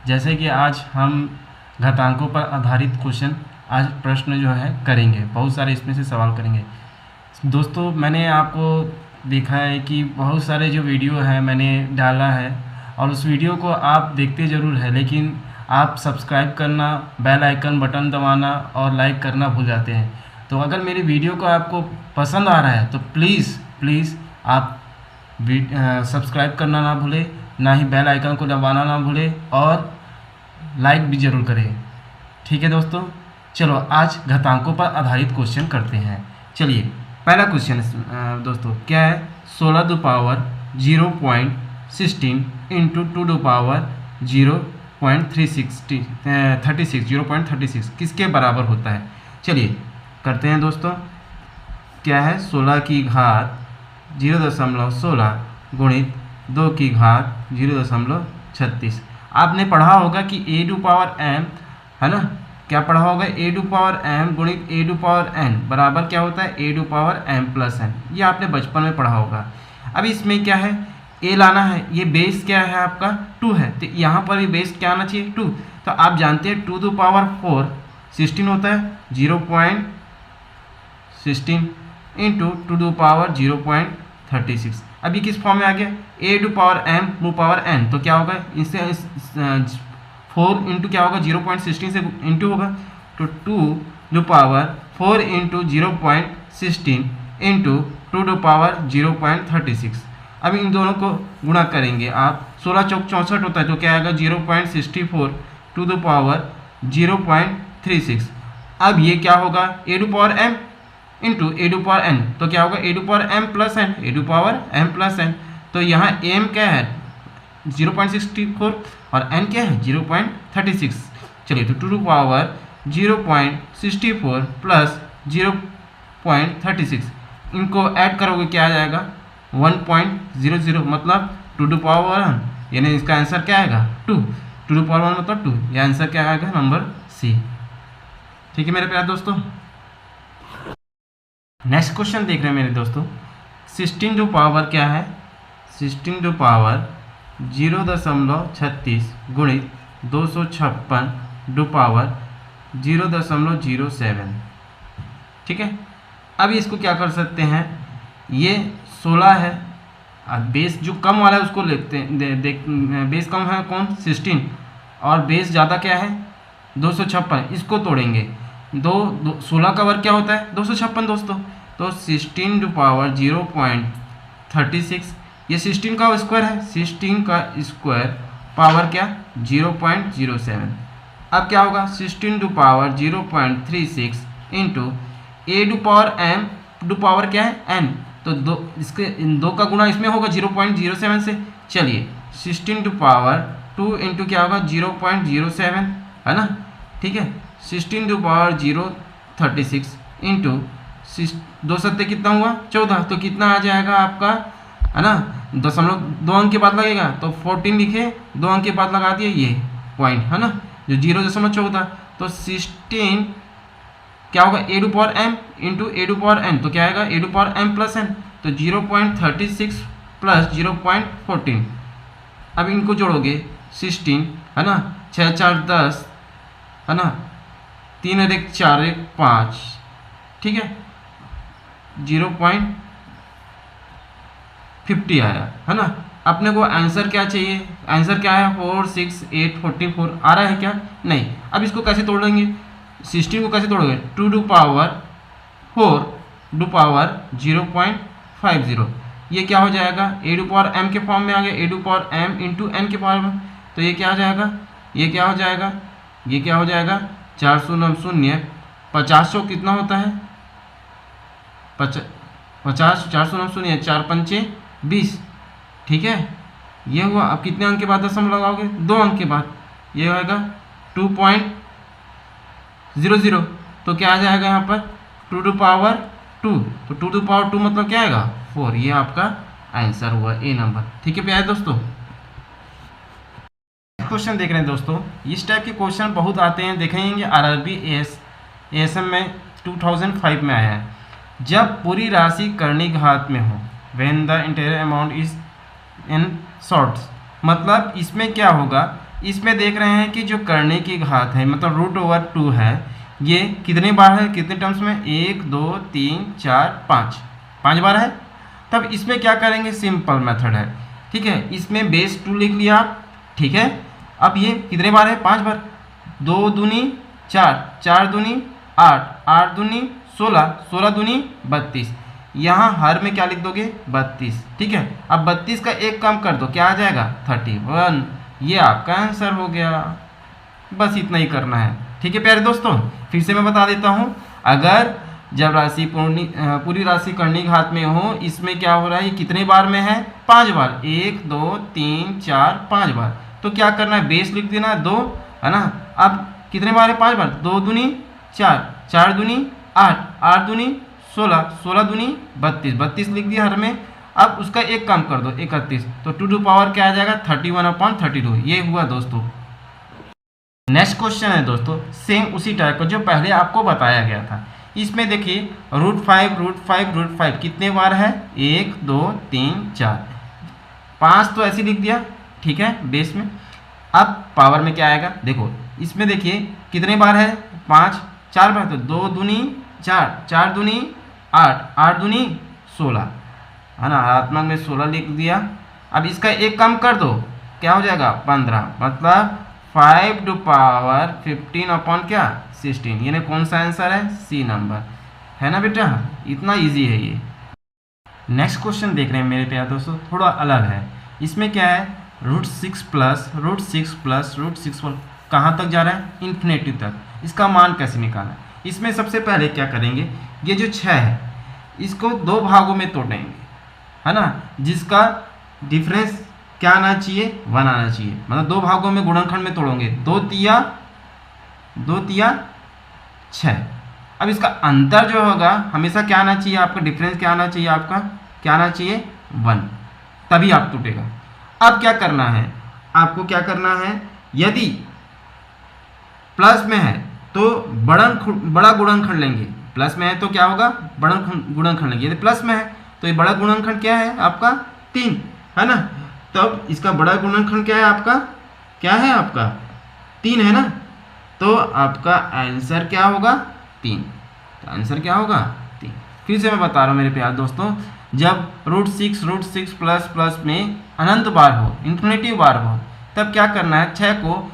जैसे कि आज हम घातांकों पर आधारित क्वेश्चन आज प्रश्न जो है करेंगे, बहुत सारे इसमें से सवाल करेंगे। दोस्तों मैंने आपको देखा है कि बहुत सारे जो वीडियो है मैंने डाला है और उस वीडियो को आप देखते ज़रूर है, लेकिन आप सब्सक्राइब करना, बेल आइकन बटन दबाना और लाइक करना भूल जाते हैं। तो अगर मेरी वीडियो को आपको पसंद आ रहा है तो प्लीज़ आप सब्सक्राइब करना ना भूलें, ना ही बेल आइकन को दबाना ना भूलें और लाइक भी ज़रूर करें। ठीक है दोस्तों, चलो आज घातांकों पर आधारित क्वेश्चन करते हैं। चलिए पहला क्वेश्चन दोस्तों क्या है, 16 to power 0.16 into 2 to power 0.36 किसके बराबर होता है। चलिए करते हैं दोस्तों। क्या है, 16 की घात 0.16 गुणित 2 की घात 0.36। आपने पढ़ा होगा कि a टू पावर m है ना, क्या पढ़ा होगा, a टू पावर m गुणित a टू पावर n बराबर क्या होता है, a to power m plus n। ये आपने बचपन में पढ़ा होगा। अब इसमें क्या है, a लाना है, ये बेस क्या है आपका 2 है, तो यहाँ पर भी बेस क्या आना चाहिए 2। तो आप जानते हैं 2 टू पावर 4 16 होता है, 0.16 इंटू 2 टू पावर 0.36। अभी किस फॉर्म में आ गया, a to power m to power n, तो क्या होगा इससे 4 इंटू क्या होगा 0.16 से इंटू होगा, तो 2 to power 4 into 0.16 into 2 to power 0.36। अब इन दोनों को गुणा करेंगे आप, 16 चौक 64 होता है, तो क्या आएगा 0.64 टू द पावर 0.36। अब ये क्या होगा a to power m into a to power n, तो क्या होगा a to power m plus n, a to power m plus n। तो यहाँ m क्या है 0.64 और n क्या है 0.36। चलिए तो 2 टू पावर 0.64 प्लस 0.36 इनको ऐड करोगे क्या आ जाएगा 1.00, मतलब 2 टू पावर 1, यानी इसका आंसर क्या आएगा 2 टू पावर 1 मतलब 2। ये आंसर क्या आएगा नंबर सी। ठीक है मेरे प्यारे दोस्तों, नेक्स्ट क्वेश्चन देख रहे हैं मेरे दोस्तों। 16 टू पावर क्या है, 16 टू पावर 0.36 गुणित 256 टू पावर 0.07। ठीक है, अब इसको क्या कर सकते हैं, ये 16 है, बेस जो कम वाला है उसको लेते हैं, बेस कम है कौन 16 और बेस ज़्यादा क्या है 256, इसको तोड़ेंगे। 16 का वर्ग क्या होता है 256 दोस्तों, तो 16 टू पावर 0.36, ये 16 का स्क्वायर है, 16 का स्क्वायर पावर क्या 0.07। अब क्या होगा 16 to power 0.36 into a to power m to power क्या है n, तो इसके इन दो का गुणा इसमें होगा 0.07 से। चलिए 16 टू पावर 2 इंटू क्या होगा 0.07 है ना, ठीक है, 16 टू पावर 0.36 इंटू 2 सत्ते कितना हुआ 14, तो कितना आ जाएगा आपका है ना, 2 अंक के बाद लगेगा तो 14 लिखे, 2 अंक के बाद लगा दिए ये पॉइंट है ना, जो 0.14, तो 16 क्या होगा a to power m into a to power n, तो क्या आएगा a to power m plus n, तो 0.36 प्लस 0.14। अब इनको जोड़ोगे 16 है ना, 6 4 10 है ना, 3 और 1 4 1 5, ठीक है, 0.50 आया है ना। अपने को आंसर क्या चाहिए, आंसर क्या है 4 6 8 44 आ रहा है क्या, नहीं। अब इसको कैसे तोड़ेंगे, 16 को कैसे तोड़ोगे 2 टू पावर 4 टू पावर 0.50, ये क्या हो जाएगा a टू पावर m के फॉर्म में आ गया, a to power m into n के पावर में, तो ये क्या हो जाएगा, ये क्या हो जाएगा, ये क्या हो जाएगा 400 50 कितना होता है 50 400 4 पंचे 20, ठीक है, ये हुआ। अब कितने अंक के बाद दशमलव लगाओगे 2 अंक के बाद, ये होगा 2.00, तो क्या आ जाएगा यहाँ पर 2 टू पावर 2, तो 2 टू पावर 2 मतलब क्या आएगा 4, ये आपका आंसर हुआ ए नंबर। ठीक है प्यारे दोस्तों, क्वेश्चन देख रहे हैं दोस्तों, इस टाइप के क्वेश्चन बहुत आते हैं, देखेंगे आरआरबी एएसएम में 2005 में आया है। जब पूरी राशि करनी घात में हो, when the interior amount is in shorts, मतलब इसमें क्या होगा, इसमें देख रहे हैं कि जो करने की घात है मतलब √2 है, ये कितने बार है, कितने टर्म्स में, 1 2 3 4 5 बार है। तब इसमें क्या करेंगे, सिंपल मेथड है, ठीक है। इसमें बेस 2 लिख लिया आप, ठीक है। अब ये कितने बार है, 5 बार, 2 दूनी 4, 4 दूनी 8, 8 दूनी 16, 16 दूनी 32, यहाँ हर में क्या लिख दोगे, 32, ठीक है। अब 32 का एक कम कर दो, क्या आ जाएगा, 31। ये आपका आंसर हो गया। बस इतना ही करना है, ठीक है प्यारे दोस्तों। फिर से मैं बता देता हूँ, अगर जब राशि पूरी राशि करनी घात में हो, इसमें क्या हो रहा है, ये कितने बार में है, 5 बार, 1 2 3 4 5 बार। तो क्या करना है, बेस लिख देना 2, है ना। अब कितने बार है, 5 बार, 2 दूनी 4, 4 दूनी 8, 8 दूनी 16, 16 दूनी 32, 32 लिख दिया हर में। अब उसका एक कम कर दो, 31, तो 2 टू पावर क्या आ जाएगा, 31/32। ये हुआ दोस्तों। नेक्स्ट क्वेश्चन है दोस्तों, सेम उसी टाइप का जो पहले आपको बताया गया था। इसमें देखिए √5 कितने बार है, 1 2 3 4, 5 तो ऐसे लिख दिया, ठीक है, बेस में। अब पावर में क्या आएगा, देखो इसमें देखिए कितने बार है, 5, 4 बार, तो 2 दूनी 4, 4 दूनी 8, 8 दूनी 16, है ना, आत्मक में 16 लिख दिया। अब इसका एक कम कर दो, क्या हो जाएगा, 15, मतलब 5 टू पावर 15 क्या, 16। यानी कौन सा आंसर है, सी नंबर, है ना बेटा। इतना इजी है ये। नेक्स्ट क्वेश्चन देख रहे हैं मेरे प्यारे दोस्तों, थोड़ा अलग है। इसमें क्या है, √6 प्लस √6 कहाँ तक जा रहा है, इन्फिनिटी तक। इसका मान कैसे निकालना है, इसमें सबसे पहले क्या करेंगे, ये जो 6 है इसको 2 भागों में तोड़ेंगे, है ना, जिसका डिफरेंस क्या आना चाहिए, 1 आना चाहिए। मतलब 2 भागों में गुणनखंड में तोड़ोगे, 2 तिया 6। अब इसका अंतर जो होगा हमेशा क्या आना चाहिए, आपका डिफरेंस क्या आना चाहिए, आपका क्या आना चाहिए, 1, तभी आप टूटेगा। अब क्या करना है, आपको क्या करना है, यदि प्लस में है तो बड़ा गुणनखंड लेंगे, प्लस में है तो क्या होगा, बड़ा गुणनखंड लेंगे। यदि प्लस में है तो ये बड़ा गुणनखंड क्या है आपका, 3, है ना। तब इसका बड़ा गुणनखंड क्या है आपका, क्या है आपका, 3 है ना। तो आपका आंसर क्या होगा, 3। तो आंसर क्या होगा, 3। फिर से मैं बता रहा हूँ मेरे प्यारे दोस्तों, जब √6 प्लस में अनंत बार हो, इन्फिनिटी बार हो, तब क्या करना है, 6 को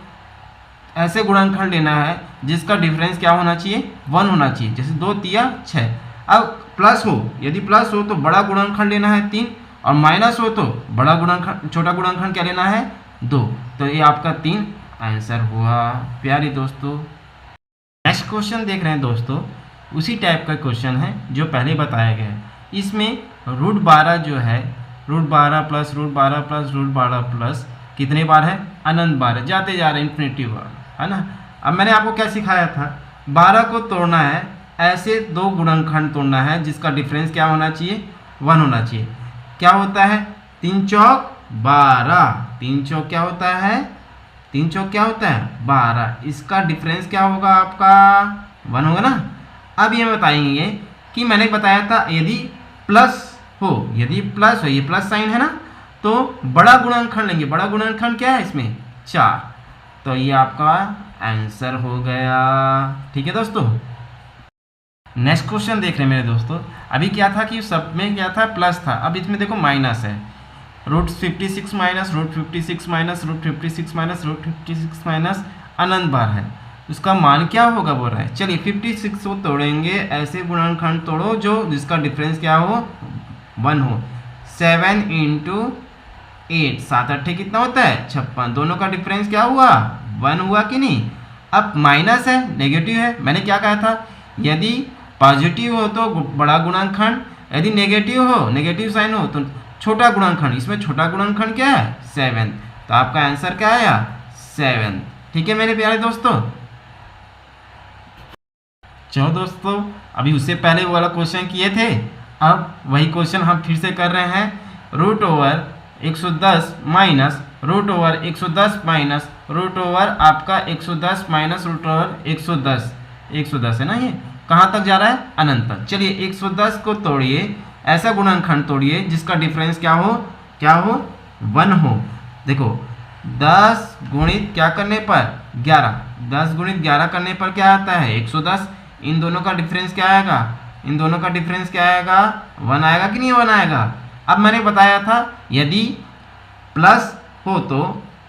ऐसे गुणनखंड लेना है जिसका डिफरेंस क्या होना चाहिए, 1 होना चाहिए। जैसे 2 तिया 6। अब प्लस हो, यदि प्लस हो तो बड़ा गुणनखंड लेना है 3, और माइनस हो तो बड़ा गुणनखंड, छोटा गुणनखंड क्या लेना है, 2। तो ये आपका 3 आंसर हुआ प्यारे दोस्तों। नेक्स्ट क्वेश्चन देख रहे हैं दोस्तों, उसी टाइप का क्वेश्चन है जो पहले बताया गया है। इसमें √12 जो है, √12 प्लस √12 प्लस कितने बार है, अनंत बार है, जाते जा रहे इन्फिनिटी बार, है ना। अब मैंने आपको क्या सिखाया था, 12 को तोड़ना है, ऐसे 2 गुणनखंड तोड़ना है जिसका डिफरेंस क्या होना चाहिए, 1 होना चाहिए। क्या होता है, 3 चौक 12, 3 चौक क्या होता है, 3 चौक क्या होता है, 12। इसका डिफरेंस क्या होगा आपका, 1 होगा ना। अब ये बताएंगे कि मैंने बताया था यदि प्लस हो, ये प्लस साइन है ना, तो बड़ा गुणनखंड लेंगे। बड़ा गुणनखंड क्या है इसमें, 4। तो ये आपका आंसर हो गया, ठीक है दोस्तों। नेक्स्ट क्वेश्चन देख रहे हैं मेरे दोस्तों, अभी क्या था कि सब में क्या था, प्लस था, अब इसमें देखो माइनस है, √56 माइनस √56 माइनस अनंत बार है, उसका मान क्या होगा बोल रहा है। चलिए 56 को तोड़ेंगे, ऐसे गुणनखंड तोड़ो जो जिसका डिफरेंस क्या हो, 1 हो। 7 × 8, 7 8 कितना होता है, 56। दोनों का डिफरेंस क्या हुआ, 1 हुआ कि नहीं। अब माइनस है, नेगेटिव है, मैंने क्या कहा था, यदि पॉजिटिव हो तो बड़ा गुणनखंड, यदि नेगेटिव हो, नेगेटिव साइन हो तो छोटा गुणनखंड। इसमें छोटा गुणनखंड क्या है, 7। तो आपका आंसर क्या आया, 7। ठीक है मेरे प्यारे दोस्तों। चलो दोस्तों, अभी उससे पहले वाला क्वेश्चन किए थे, अब वही क्वेश्चन हम फिर से कर रहे हैं। √110 माइनस √110 माइनस √ आपका 110 माइनस √110, 110 है ना, ये कहाँ तक जा रहा है, अनंत तक। चलिए 110 को तोड़िए, ऐसा गुणनखंड तोड़िए जिसका डिफरेंस क्या हो, 1 हो। देखो 10 गुणित क्या करने पर 11, 10 गुणित 11 करने पर क्या आता है 110। इन दोनों का डिफरेंस क्या आएगा, इन दोनों का डिफरेंस क्या आएगा 1 आएगा कि नहीं 1 आएगा। अब मैंने बताया था यदि प्लस हो तो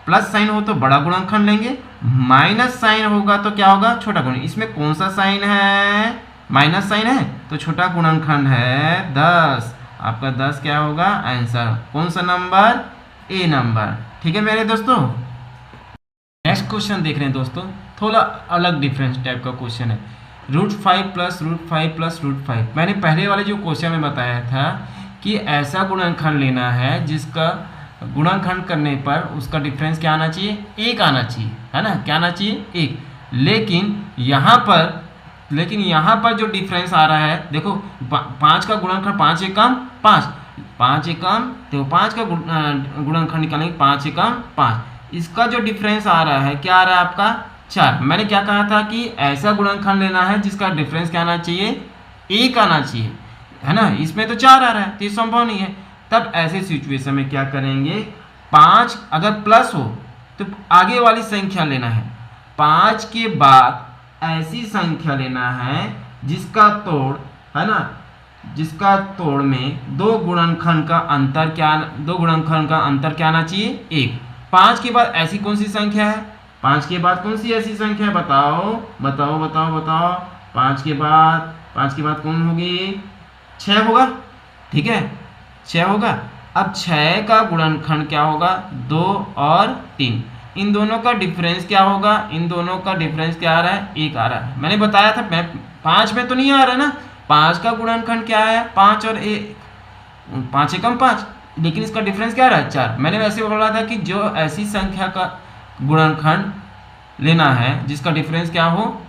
प्लस साइन हो तो बड़ा गुणनखंड लेंगे, माइनस साइन होगा तो क्या होगा छोटा गुणन। इसमें कौन सा साइन है माइनस साइन है तो छोटा गुणनखंड है 10। आपका 10 क्या होगा आंसर, कौन सा नंबर ए नंबर। ठीक है मेरे दोस्तों। नेक्स्ट क्वेश्चन देख रहे हैं दोस्तों, थोड़ा अलग डिफरेंस टाइप का क्वेश्चन है। √5 प्लस √5 प्लस √5। मैंने पहले वाले जो क्वेश्चन में बताया था कि ऐसा गुणनखंड लेना है जिसका गुणनखंड करने पर उसका डिफरेंस क्या आना चाहिए 1 आना चाहिए, है ना, क्या आना चाहिए 1। लेकिन यहाँ पर जो डिफरेंस आ रहा है देखो 5 का गुणनखंड 5 एकम 5, 5 एकम तो 5 का गुणनखंड निकालेंगे 5 एकम 5। इसका जो डिफरेंस आ रहा है क्या आ रहा है आपका 4। मैंने क्या कहा था कि ऐसा गुणनखंड लेना है जिसका डिफरेंस क्या आना चाहिए 1 आना चाहिए, है ना। इसमें तो 4 आ रहा है तो ये संभव नहीं है। तब ऐसे सिचुएशन में क्या करेंगे 5 अगर प्लस हो तो आगे वाली संख्या लेना है, 5 के बाद ऐसी संख्या लेना है जिसका तोड़, है ना, जिसका तोड़ में दो गुणनखंड का अंतर क्या आना चाहिए 1। 5 के बाद ऐसी कौन सी संख्या है, 5 के बाद कौन सी ऐसी संख्या है बताओ बताओ बताओ बताओ। 5 के बाद कौन होगी 6 होगा, ठीक है 6 होगा। अब 6 का गुणनखंड क्या होगा 2 और 3। इन दोनों का डिफरेंस क्या होगा, इन दोनों का डिफरेंस क्या आ रहा है 1 आ रहा है। मैंने बताया था 5 में तो नहीं आ रहा ना, 5 का गुणनखंड क्या है 5 और 1, 5 एकम 5, लेकिन इसका डिफरेंस क्या आ रहा है 4। मैंने वैसे बोला था कि जो ऐसी संख्या का गुणनखंड लेना है जिसका डिफरेंस क्या हो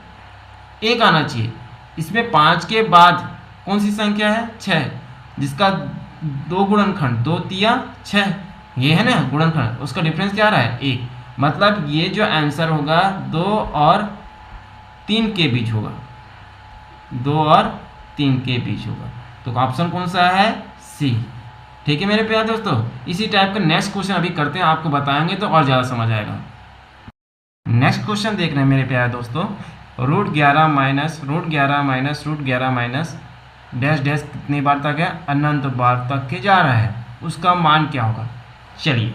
1 आना चाहिए। इसमें 5 के बाद कौन सी संख्या है 6, जिसका दो गुणनखंड 2 तिया 6, ये है ना गुणनखंड, उसका डिफरेंस क्या आ रहा है 1। मतलब ये जो आंसर होगा 2 और 3 के बीच होगा, 2 और 3 के बीच होगा। तो ऑप्शन कौन सा है सी। ठीक है मेरे प्यारे दोस्तों। इसी टाइप का नेक्स्ट क्वेश्चन अभी करते हैं, आपको बताएंगे तो और ज़्यादा समझ आएगा। नेक्स्ट क्वेश्चन देख रहे हैं मेरे प्यारे दोस्तों, √11 माइनस √11 माइनस डैश डैश कितनी बार तक है अनंत बार तक के जा रहा है, उसका मान क्या होगा। चलिए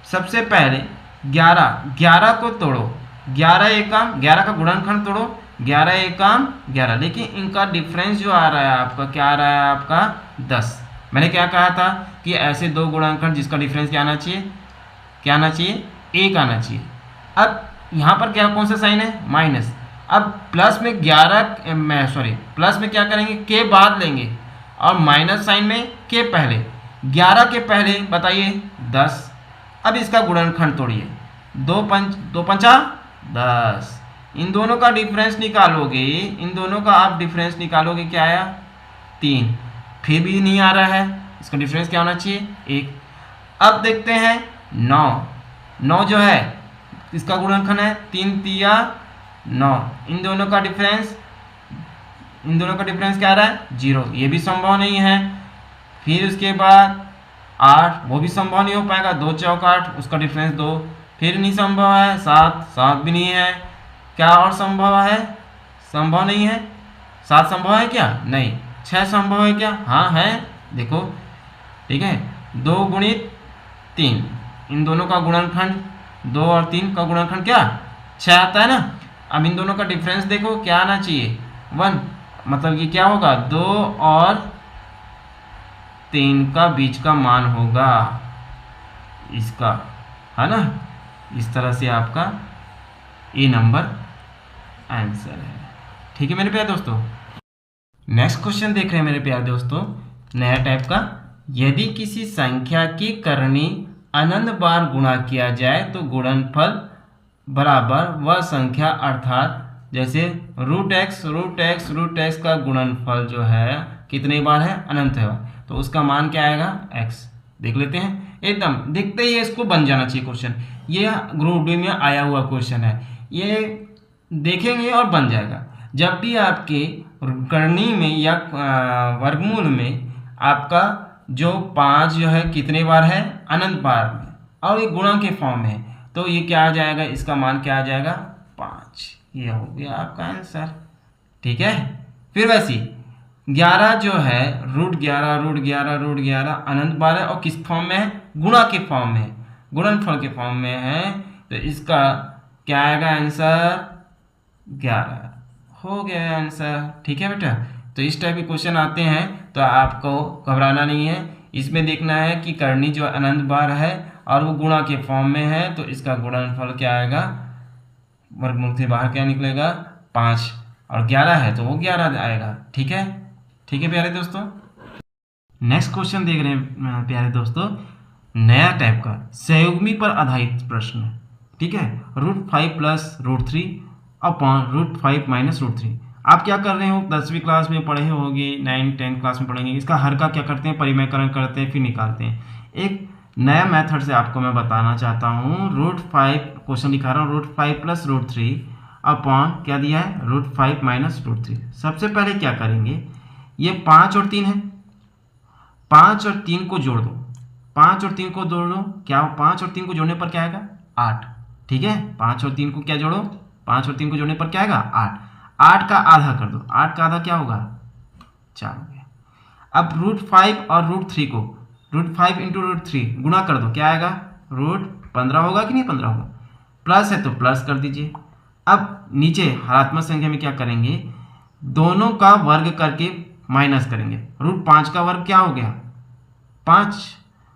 सबसे पहले 11 को तोड़ो, 11 एकम 11 का गुणनखंड तोड़ो, 11 एकम 11, लेकिन इनका डिफरेंस जो आ रहा है आपका क्या आ रहा है आपका 10। मैंने क्या कहा था कि ऐसे दो गुणनखंड जिसका डिफरेंस क्या आना चाहिए 1 आना चाहिए। अब यहाँ पर क्या कौन सा साइन है माइनस। अब प्लस में प्लस में क्या करेंगे के बाद लेंगे और माइनस साइन में के पहले, 11 के पहले बताइए 10। अब इसका गुणनखंड तोड़िए, 2 पंचा 10। इन दोनों का डिफरेंस निकालोगे, इन दोनों का आप डिफरेंस निकालोगे क्या आया 3, फिर भी नहीं आ रहा है, इसका डिफरेंस क्या होना चाहिए 1। अब देखते हैं 9 जो है इसका गुणनखंड है 3 तिया 9, इन दोनों का डिफरेंस क्या आ रहा है 0, ये भी संभव नहीं है। फिर उसके बाद 8, वो भी संभव नहीं हो पाएगा, 2 चौक 8, उसका डिफरेंस 2, फिर नहीं संभव है। 7 भी नहीं है। क्या और संभव है, संभव नहीं है। 7 संभव है क्या नहीं। 6 संभव है क्या, हाँ है, देखो ठीक है 2 गुणित 3, इन दोनों का गुणनखंड 2 और 3 का गुणनखंड क्या 6 आता है ना। अब इन दोनों का डिफरेंस देखो क्या आना चाहिए 1, मतलब ये क्या होगा 2 और 3 का बीच का मान होगा इसका, है ना। इस तरह से आपका ए नंबर आंसर है। ठीक है मेरे प्यारे दोस्तों। नेक्स्ट क्वेश्चन देख रहे हैं मेरे प्यारे दोस्तों, नया टाइप का। यदि किसी संख्या की करनी अनंत बार गुणा किया जाए तो गुणनफल बराबर वह संख्या, अर्थात जैसे √x का गुणनफल जो है कितने बार है अनंत है, तो उसका मान क्या आएगा x। देख लेते हैं, एकदम देखते ही इसको बन जाना चाहिए क्वेश्चन। ये ग्रुप डी में आया हुआ क्वेश्चन है, ये देखेंगे और बन जाएगा। जब भी आपके करनी में या वर्गमूल में आपका जो 5 जो है कितने बार है अनंत बार में और ये गुणा के फॉर्म में है, तो ये क्या आ जाएगा, इसका मान क्या आ जाएगा 5। ये हो गया आपका आंसर। ठीक है, फिर वैसे 11 जो है √11 अनंत 12 और किस फॉर्म में है, गुणा के फॉर्म में, गुणनफल के फॉर्म में है, तो इसका क्या आएगा आंसर 11। हो गया आंसर। ठीक है बेटा, तो इस टाइप के क्वेश्चन आते हैं तो आपको घबराना नहीं है, इसमें देखना है कि करनी जो अनंत बार है और वो गुणा के फॉर्म में है, तो इसका गुणनफल क्या आएगा, वर्गमूल से बाहर क्या निकलेगा 5, और 11 है तो वो 11 आएगा। ठीक है, ठीक है प्यारे दोस्तों। नेक्स्ट क्वेश्चन देख रहे हैं प्यारे दोस्तों, नया टाइप का सहयोगी पर आधारित प्रश्न। ठीक है, √5 + √3 अपॉन √5 - √3। आप क्या कर रहे हो, 10वीं क्लास में पढ़े होंगे, 9, 10 क्लास में पढ़ेंगे। इसका हर का क्या करते हैं, परिमेयकरण करते हैं, फिर निकालते हैं। एक नया मेथड से आपको मैं बताना चाहता हूँ। √5 क्वेश्चन दिखा रहा हूँ, √5 + √3 अपॉन क्या दिया है, √5 - √3। सबसे पहले क्या करेंगे, ये 5 और 3 है, 5 और 3 को जोड़ दो, 5 और 3 को जोड़ दो, क्या 5 और 3 को जोड़ने पर क्या आएगा 8। ठीक है, 5 और 3 को क्या जोड़ो, 5 और 3 को जोड़ने पर क्या आएगा 8। 8 का आधा कर दो, 8 का आधा क्या होगा 4 हो गया। अब √5 और √3 को √5 × √3 गुणा कर दो, क्या आएगा √15 होगा कि नहीं 15 होगा, प्लस है तो प्लस कर दीजिए। अब नीचे हरात्मक संख्या में क्या करेंगे, दोनों का वर्ग करके माइनस करेंगे। √5 का वर्ग क्या हो गया 5,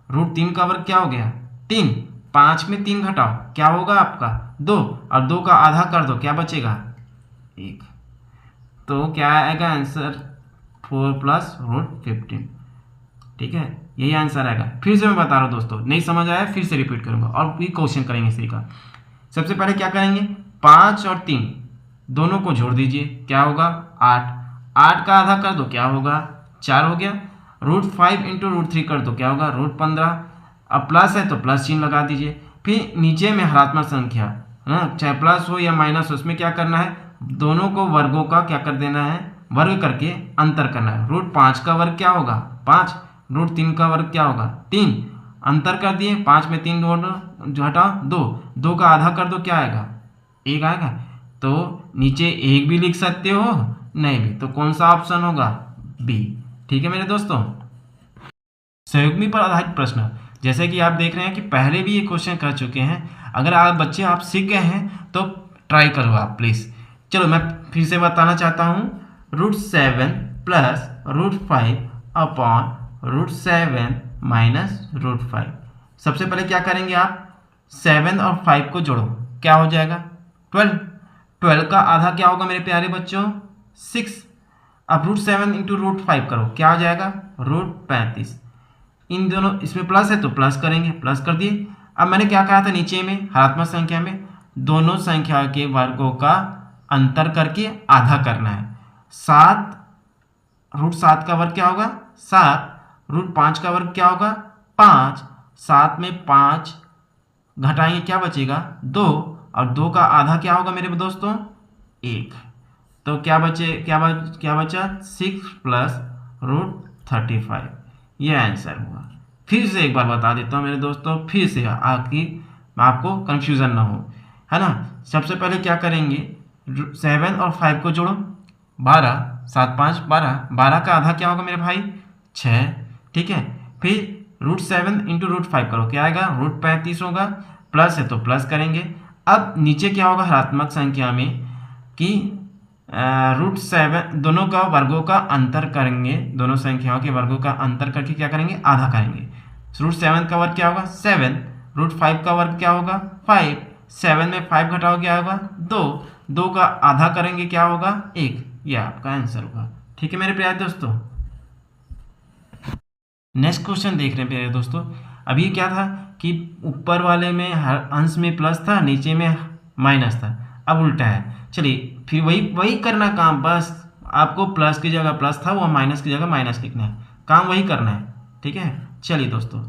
√3 का वर्ग क्या हो गया 3, 5 में 3 घटाओ क्या होगा आपका 2, और 2 का आधा कर दो क्या बचेगा 1। तो क्या आएगा आंसर 4 + √15। ठीक है, यही आंसर आएगा। फिर से मैं बता रहा हूँ दोस्तों, नहीं समझ आया फिर से रिपीट करूंगा और भी क्वेश्चन करेंगे इसी का। सबसे पहले क्या करेंगे, 5 और 3 दोनों को जोड़ दीजिए, क्या होगा 8, 8 का आधा कर दो क्या होगा 4 हो गया। √5 × √3 कर दो क्या होगा √15, अब प्लस है तो प्लस चिन्ह लगा दीजिए। फिर नीचे में हरात्मक संख्या है ना, चाहे प्लस हो या माइनस हो, उसमें क्या करना है, दोनों को वर्गों का क्या कर देना है, वर्ग करके अंतर करना है। √5 का वर्ग क्या होगा 5, √3 का वर्ग क्या होगा 3, अंतर कर दिए, 5 में 3 जो हटाओ 2, 2 का आधा कर दो क्या आएगा 1 आएगा। तो नीचे 1 भी लिख सकते हो, नहीं भी, तो कौन सा ऑप्शन होगा बी। ठीक है मेरे दोस्तों, सहयोगी पर आधारित प्रश्न, जैसे कि आप देख रहे हैं कि पहले भी ये क्वेश्चन कर चुके हैं। अगर आप बच्चे आप सीख गए हैं तो ट्राई करो आप प्लीज़। चलो मैं फिर से बताना चाहता हूँ, √7 + √5 अपॉन √7 - √5। सबसे पहले क्या करेंगे आप, 7 और 5 को जोड़ो, क्या हो जाएगा 12, 12 का आधा क्या होगा मेरे प्यारे बच्चों 6। अब √7 × √5 करो, क्या हो जाएगा √35। इन दोनों, इसमें प्लस है तो प्लस करेंगे, प्लस कर दिए। अब मैंने क्या कहा था नीचे में हरात्मक संख्या में, दोनों संख्या के वर्गों का अंतर करके आधा करना है। 7, √7 का वर्ग क्या होगा 7, √5 का वर्ग क्या होगा 5, 7 में 5 घटाएंगे क्या बचेगा 2, और 2 का आधा क्या होगा मेरे दोस्तों 1। तो क्या बचा 6 + √35, ये आंसर हुआ। फिर से एक बार बता देता हूँ मेरे दोस्तों, फिर से आपको कंफ्यूजन ना हो, है ना। सबसे पहले क्या करेंगे, 7 और 5 को जोड़ो, 12, 7, 5, 12, 12 का आधा क्या होगा मेरे भाई 6। ठीक है, फिर √7 × √5 करो, क्या आएगा √35 होगा, प्लस है तो प्लस करेंगे। अब नीचे क्या होगा हरात्मक संख्या में कि √7 दोनों का वर्गों का अंतर करेंगे, दोनों संख्याओं के वर्गों का अंतर करके क्या करेंगे आधा करेंगे। √7 का वर्ग क्या होगा 7, √5 का वर्ग क्या होगा 5, 7 में 5 घटाओ क्या होगा 2, 2 का आधा करेंगे क्या होगा 1, यह आपका आंसर होगा। ठीक है मेरे प्यारे दोस्तों, नेक्स्ट क्वेश्चन देख रहे हैं प्यारे दोस्तों। अभी क्या था कि ऊपर वाले में हर अंश में प्लस था, नीचे में माइनस था, अब उल्टा है। चलिए फिर वही करना काम, बस आपको प्लस की जगह प्लस था, वो माइनस की जगह माइनस लिखना है, काम वही करना है। ठीक है, चलिए दोस्तों,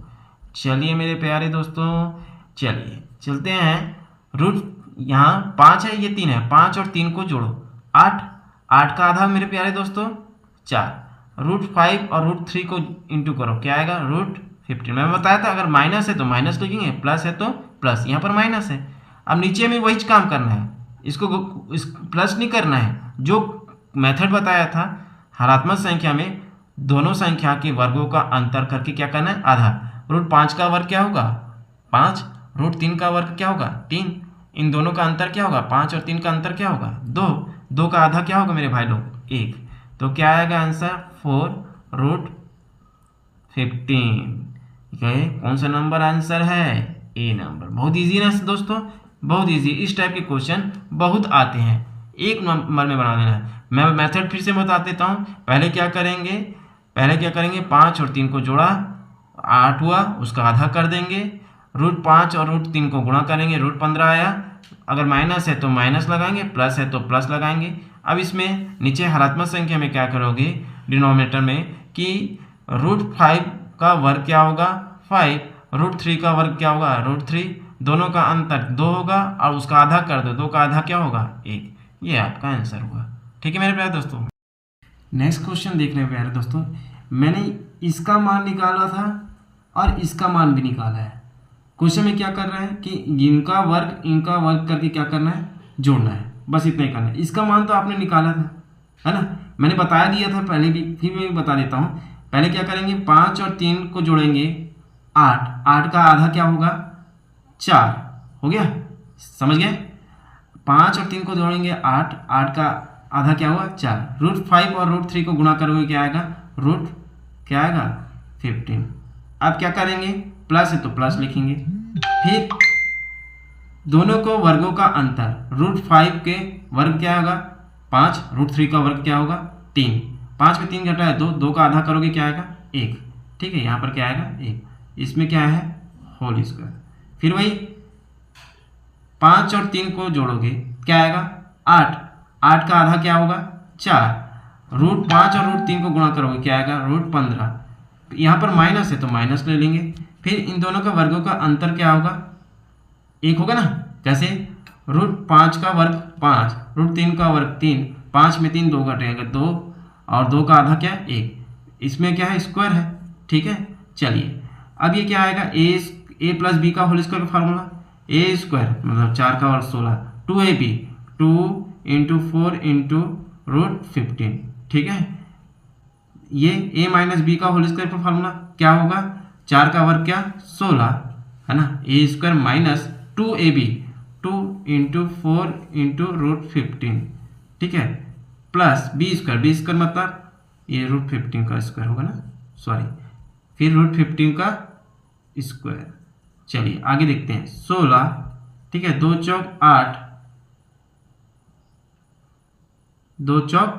चलिए मेरे प्यारे दोस्तों, चलिए चलते हैं। यहाँ 5 है, ये 3 है, 5 और 3 को जोड़ो 8, 8 का आधा मेरे प्यारे दोस्तों 4, √5 और √3 को इंटू करो, क्या आएगा 15। मैं बताया था अगर माइनस है तो माइनस लिखेंगे, प्लस है तो प्लस। यहाँ पर माइनस है, अब नीचे में वही काम करना है, इसको इस प्लस नहीं करना है। जो मेथड बताया था हरात्मक संख्या में दोनों संख्या के वर्गों का अंतर करके क्या करना है, आधा। रूट 5 का वर्ग क्या होगा 5, रूट 3 का वर्ग क्या होगा 3, इन दोनों का अंतर क्या होगा 5 और 3 का अंतर क्या होगा 2, 2 का आधा क्या होगा मेरे भाई लोग 1। तो क्या आएगा आंसर 4 रूट 15। कौन सा नंबर आंसर है, ए नंबर। बहुत इजी ना दोस्तों, बहुत इजी। इस टाइप के क्वेश्चन बहुत आते हैं, एक नंबर में बना देना है। मैं मेथड फिर से बता देता हूँ। पहले क्या करेंगे 5 और 3 को जोड़ा 8 हुआ, उसका आधा कर देंगे। रूट 5 और रूट 3 को गुणा करेंगे, रूट 15 आया। अगर माइनस है तो माइनस लगाएंगे, प्लस है तो प्लस लगाएंगे। अब इसमें नीचे हरात्मक संख्या में क्या करोगे डिनोमिनेटर में कि रूट 5 का वर्ग क्या होगा 5, रूट 3 का वर्ग क्या होगा रूट 3, दोनों का अंतर 2 होगा और उसका आधा कर दो, 2 का आधा क्या होगा 1। ये आपका आंसर हुआ। ठीक है मेरे प्यारे दोस्तों। नेक्स्ट क्वेश्चन देख रहे हैं प्यारे दोस्तों, मैंने इसका मान निकाला था और इसका मान भी निकाला है। क्वेश्चन में क्या कर रहा है कि इनका वर्ग करके क्या करना है जोड़ना है, बस इतना ही करना है। इसका मान तो आपने निकाला था है ना, मैंने बताया दिया था पहले भी, फिर मैं बता देता हूँ। पहले क्या करेंगे 5 और 3 को जोड़ेंगे 8, 8 का आधा क्या होगा 4 हो गया, समझ गए। 5 और 3 को जोड़ेंगे 8, 8 का आधा क्या हुआ 4। रूट 5 और रूट 3 को गुणा करोगे क्या आएगा रूट क्या आएगा 15। अब क्या करेंगे प्लस है तो प्लस लिखेंगे, फिर दोनों को वर्गों का अंतर, रूट 5 के वर्ग क्या होगा 5, रूट 3 का वर्ग क्या होगा 3, 5 में 3 घटा है 2, 2 का आधा करोगे क्या आएगा 1। ठीक है, यहाँ पर क्या आएगा 1, इसमें क्या है होल स्क्वायर। फिर वही 5 और 3 को जोड़ोगे क्या आएगा 8, 8 का आधा क्या होगा 4, रूट 5 और रूट 3 को गुणा करोगे क्या आएगा रूट 15। यहाँ पर माइनस है तो माइनस ले लेंगे, फिर इन दोनों का वर्गों का अंतर क्या होगा 1 होगा ना। कैसे रूट 5 का वर्ग 5, रूट 3 का वर्ग 3, 5 में 3 2 घटेगा 2 और 2 का आधा क्या 1, इसमें क्या है स्क्वायर है। ठीक है, चलिए अब ये क्या आएगा ए प्लस बी का होल स्क्वायर का फार्मूला, ए स्क्वायर मतलब 4 का वर्ग 16, 2ab 2 इंटू 4 इंटू रूट 15। ठीक है, ये a माइनस बी का होल स्क्वायर का फार्मूला क्या होगा 4 का वर्ग क्या 16 है ना, A square minus 2ab 2 into 4 into root 15। ठीक है, प्लस बी स्क्वायर मतलब ये रूट 15 का स्क्वायर होगा ना, सॉरी, फिर रूट 15 का स्क्वायर। चलिए आगे देखते हैं 16। ठीक है, 2 चौक 8, 2 चौक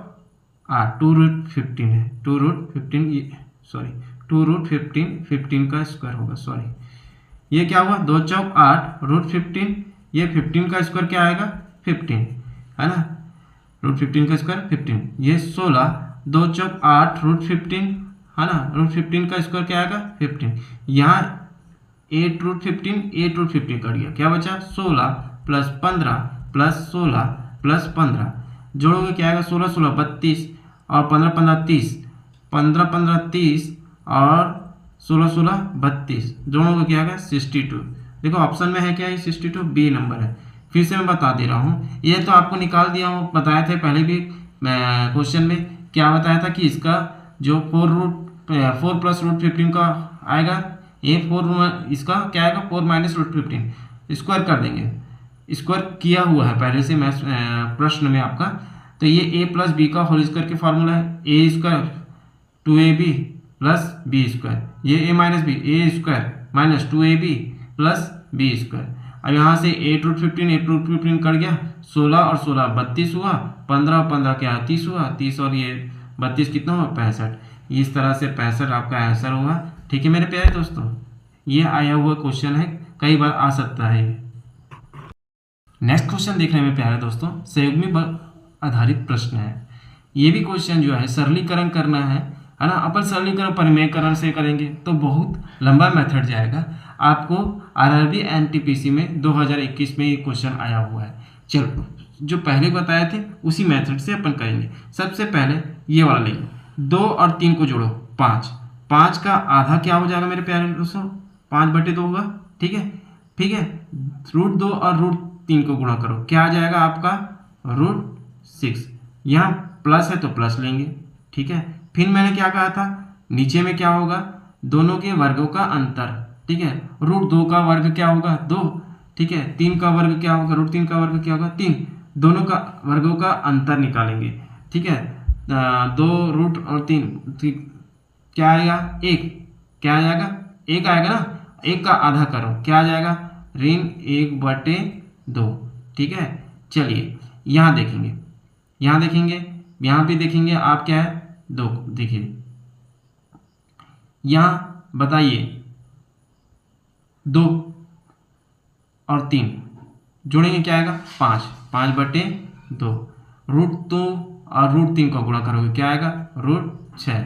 8, 2 रूट 15 है, 2 रूट 15 सॉरी 2 रूट 15 का स्क्वायर होगा, सॉरी ये क्या हुआ 2 चौक 8 रूट 15, ये 15 का स्क्वायर क्या आएगा 15 है ना, रूट 15 का स्क्वायर 15, ये 16 2 चौक 8 रूट 15 है ना, रूट 15 का स्क्वायर क्या आएगा 15। यहाँ 8 रूट 15 कट गया, क्या बचा 16 प्लस 15 प्लस 16 प्लस 15, जोड़ोगे क्या आएगा 16 16 32 और 15 15 30, 15 15 30 और 16 16 32, जोड़ोगे क्या आएगा 62। देखो ऑप्शन में है क्या है 62, बी नंबर है। फिर से मैं बता दे रहा हूँ, ये तो आपको निकाल दिया हूँ, बताया थे पहले भी क्वेश्चन में, क्या बताया था कि इसका जो 4 प्लस रूट 15 का आएगा, ये 4 इसका क्या आएगा 4 माइनस रूट 15 स्क्वायर कर देंगे, स्क्वायर किया हुआ है पहले से मैं प्रश्न में आपका। तो ये ए प्लस बी का होल स्क्वायर के फार्मूला है, A square 2ab plus B square, ये A minus B A square minus 2ab plus B square. अब यहाँ से 8 रूट 15 कट गया, 16 और 16 32 हुआ, 15 और 15 क्या 30 हुआ, 30 और ये 32 कितना हुआ 65। इस तरह से 65 आपका आंसर हुआ। ठीक है मेरे प्यारे दोस्तों, ये आया हुआ क्वेश्चन है, कई बार आ सकता है। नेक्स्ट क्वेश्चन देखने में प्यारे दोस्तों, संयुग्मी बल आधारित प्रश्न है। ये भी क्वेश्चन जो है सरलीकरण करना है ना, अपन सरलीकरण परिमेयकरण से करेंगे तो बहुत लंबा मेथड जाएगा। आपको आरआरबी एनटीपीसी में 2021 में ये क्वेश्चन आया हुआ है। चलो जो पहले बताए थे उसी मेथड से अपन करेंगे। सबसे पहले ये वाला लेंगे, 2 और 3 को जोड़ो 5, 5 का आधा क्या हो जाएगा मेरे प्यारे दोस्तों, 5/2 होगा। ठीक है, ठीक है। √2 और √3 को गुणा करो, क्या आ जाएगा आपका √6। यहाँ प्लस है तो प्लस लेंगे। ठीक है, फिर मैंने क्या कहा था, नीचे में क्या होगा, दोनों के वर्गों का अंतर। ठीक है, √2 का वर्ग क्या होगा 2। ठीक है, 3 का वर्ग क्या होगा, √3 का वर्ग क्या होगा 3। दोनों का वर्गों का अंतर निकालेंगे। ठीक है, 2 रूट और 3 क्या आएगा 1, क्या आ जाएगा 1 आएगा ना। 1 का आधा करो, क्या आ जाएगा ऋण 1/2। ठीक है, चलिए यहाँ देखेंगे, यहाँ देखेंगे, यहाँ भी देखेंगे आप, क्या है 2। देखिए यहाँ बताइए 2 और 3 जोड़ेंगे क्या आएगा 5, 5/2। √2 और √3 को गुणा करोगे क्या आएगा √6।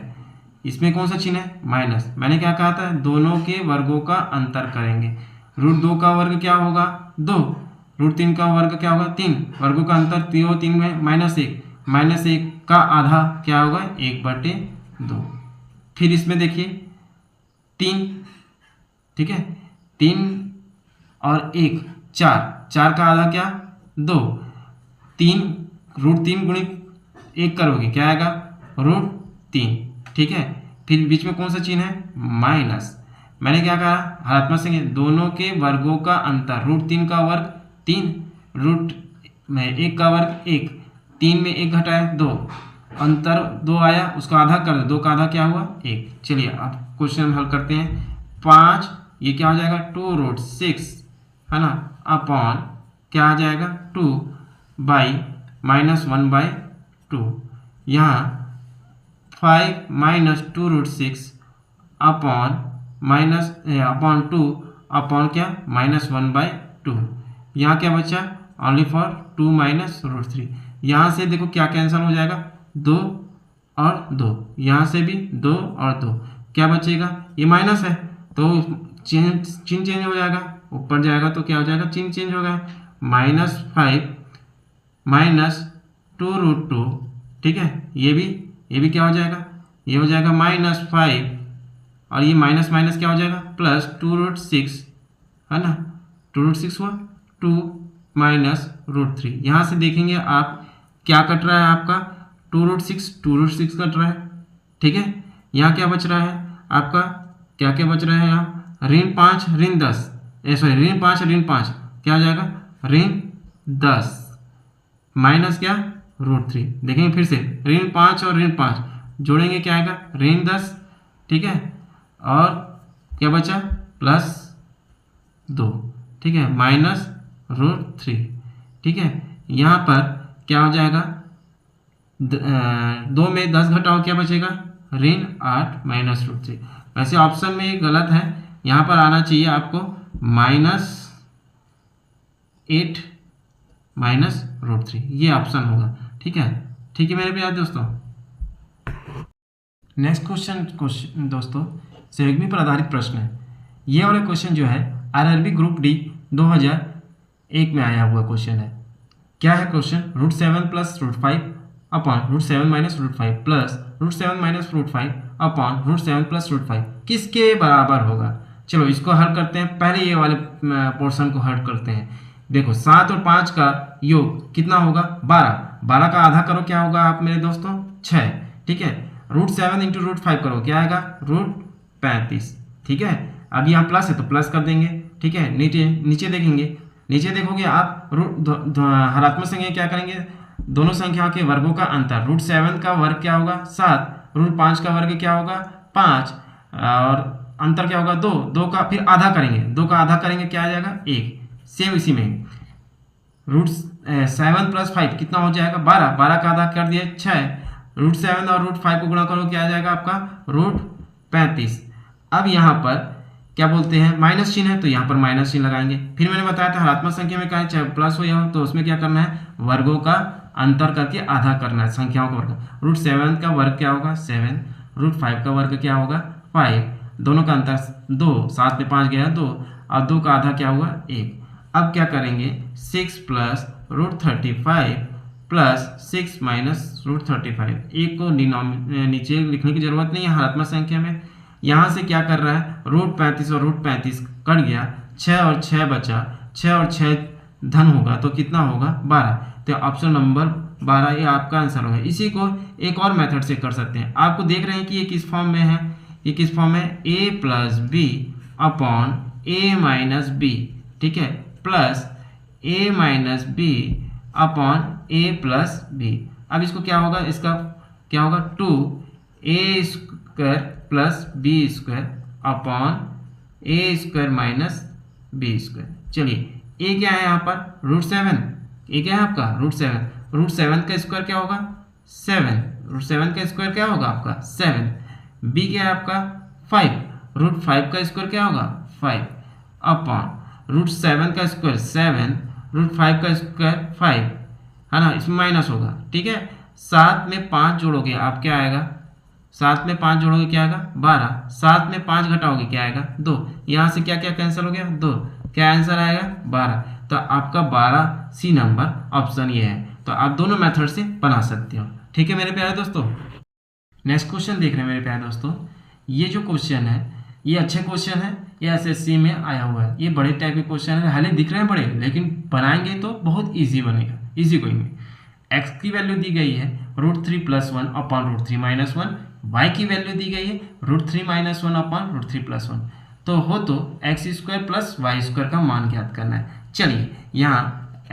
इसमें कौन सा चिन्ह है, माइनस। मैंने क्या कहा था, दोनों के वर्गों का अंतर करेंगे। √2 का वर्ग क्या होगा 2, √3 का वर्ग क्या होगा 3, वर्गों का अंतर 3 में -1, -1 का आधा क्या होगा 1/2। फिर इसमें देखिए 3, ठीक है, 3 और 1 4, 4 का आधा क्या 2, 3 √3 गुणित 1 करोगे क्या आएगा √3। ठीक है, फिर बीच में कौन सा चिन्ह है, माइनस। मैंने क्या कहा, हरात्मक संख्या दोनों के वर्गों का अंतर, √3 का वर्ग 3, √1 का वर्ग 1, 3 में 1 घटाया 2, अंतर 2 आया, उसका आधा कर दो, 2 का आधा क्या हुआ 1। चलिए अब क्वेश्चन हल करते हैं। 5 ये क्या हो जाएगा 2√6 है ना, अपॉन क्या आ जाएगा 2 बाई -1/2। यहाँ 5 - 2√6 अपॉन -2 अपॉन क्या -1/2। यहाँ क्या बचा, ओनली फॉर 2 - √3। यहाँ से देखो क्या कैंसिल हो जाएगा, 2 और 2, यहाँ से भी 2 और 2, क्या बचेगा, ये माइनस है तो चिन्ह चेंज हो जाएगा, ऊपर जाएगा तो क्या हो जाएगा, चिन्ह चेंज हो गया, -5 - 2√2। ठीक है, ये भी क्या हो जाएगा, ये हो जाएगा -5 और ये माइनस माइनस क्या हो जाएगा प्लस 2√6 है ना, 2√6 हुआ, 2 - √3। यहाँ से देखेंगे आप क्या कट रहा है आपका 2√6 कट रहा है। ठीक है, यहाँ क्या बच रहा है आपका, क्या क्या बच रहा है यहाँ, ऋण 5 ऋण 10, सॉरी ऋण 5 ऋण 5 क्या हो जाएगा ऋण 10 माइनस क्या √3। देखेंगे फिर से ऋण 5 और ऋण 5 जोड़ेंगे क्या आएगा ऋण 10। ठीक है, और क्या बचा +2। ठीक है, -√3। ठीक है, यहाँ पर क्या हो जाएगा 2 में 10 घटाओ क्या बचेगा ऋण 8 -√3। वैसे ऑप्शन में ये गलत है, यहाँ पर आना चाहिए आपको -8 -√3, ये ऑप्शन होगा। ठीक है, ठीक है मेरे प्यारे दोस्तों। नेक्स्ट क्वेश्चन दोस्तों संयुग्मी पर आधारित प्रश्न है। ये वाला क्वेश्चन जो है RRB ग्रुप डी 2001 में आया हुआ क्वेश्चन है। क्या है क्वेश्चन, √7 + √5 अपॉन √7 - √5 प्लस √7 - √5 अपॉन √7 + √5 किसके बराबर होगा। चलो इसको हल करते हैं, पहले ये वाले पोर्शन को हल करते हैं। देखो 7 और 5 का योग कितना होगा 12, 12 का आधा करो क्या होगा आप मेरे दोस्तों 6। ठीक है, √7 × √5 करो क्या आएगा √35। ठीक है, अब यहाँ प्लस है तो प्लस कर देंगे। ठीक है, नीचे देखेंगे, नीचे देखोगे आप हरात्मक संख्या क्या करेंगे, दोनों संख्याओं के वर्गों का अंतर, √7 का वर्ग क्या होगा 7, √5 का वर्ग क्या होगा 5 और अंतर क्या होगा 2, 2 का फिर आधा करेंगे, 2 का आधा करेंगे क्या आ जाएगा 1। सेम इसी में √7 + 5 कितना हो जाएगा 12, 12 का आधा कर दिया 6, √7 और √5 को गुणा करो क्या आ जाएगा आपका √35। अब यहाँ पर क्या बोलते हैं माइनस चिन्ह है तो यहाँ पर माइनस चिन्ह लगाएंगे। फिर मैंने बताया था हरात्मक संख्या में चाहे प्लस हो या हो तो उसमें क्या करना है वर्गों का अंतर करके आधा करना है संख्याओं का वर्ग। √7 का वर्ग क्या होगा 7, √5 का वर्ग क्या होगा 5, दोनों का अंतर 2, 7 में 5 गया 2 और 2 का आधा क्या हुआ 1। अब क्या करेंगे 6 + √35 प्लस 6 - √35। एक को नीचे लिखने की जरूरत नहीं है हरात्मक संख्या में, यहाँ से क्या कर रहा है, रूट 35 और रूट 35 कट गया, 6 और 6 बचा, 6 और 6 धन होगा तो कितना होगा 12। तो ऑप्शन नंबर 12 ये आपका आंसर होगा। इसी को एक और मेथड से कर सकते हैं। आपको देख रहे हैं कि ये किस फॉर्म में है, ये किस फॉर्म में, A plus B upon A minus B, ठीक है, plus A minus B upon A plus B. अब इसको क्या होगा, इसका क्या होगा, 2a square plus B square upon A square minus B square. चलिए ए क्या है यहाँ पर, √7, ए क्या है आपका √7, √7 का स्क्वायर क्या होगा 7, √7 का स्क्वायर क्या होगा आपका 7, बी क्या है आपका 5, √5 का स्क्वायर क्या होगा 5 अपॉन √7 का स्क्वायर 7, √5 का स्क्वायर 5, है ना, इसमें माइनस होगा, ठीक है। 7 में 5 जोड़ोगे आप क्या आएगा, 7 में 5 जोड़ोगे क्या आएगा 12, 7 में 5 घटाओगे क्या आएगा 2, यहाँ से क्या क्या कैंसिल हो गया 2, क्या आंसर आएगा 12। तो आपका 12 सी नंबर ऑप्शन ये है। तो आप दोनों मेथड से बना सकते हो, ठीक है मेरे प्यारे दोस्तों। नेक्स्ट क्वेश्चन देख रहे हैं मेरे प्यारे दोस्तों। ये जो क्वेश्चन है ये अच्छे क्वेश्चन है, ये एसएससी में आया हुआ है, ये बड़े टाइप के क्वेश्चन है, हालांकि दिख रहे हैं बड़े, लेकिन बनाएंगे तो बहुत ईजी बनेगा, ईजी कोई नहीं। x की वैल्यू दी गई है √3 + 1 अपॉन √3 - 1, y की वैल्यू दी गई है √3 - 1 अपॉन √3 + 1। तो हो तो x² प्लस y² का मान ज्ञात करना है। चलिए यहाँ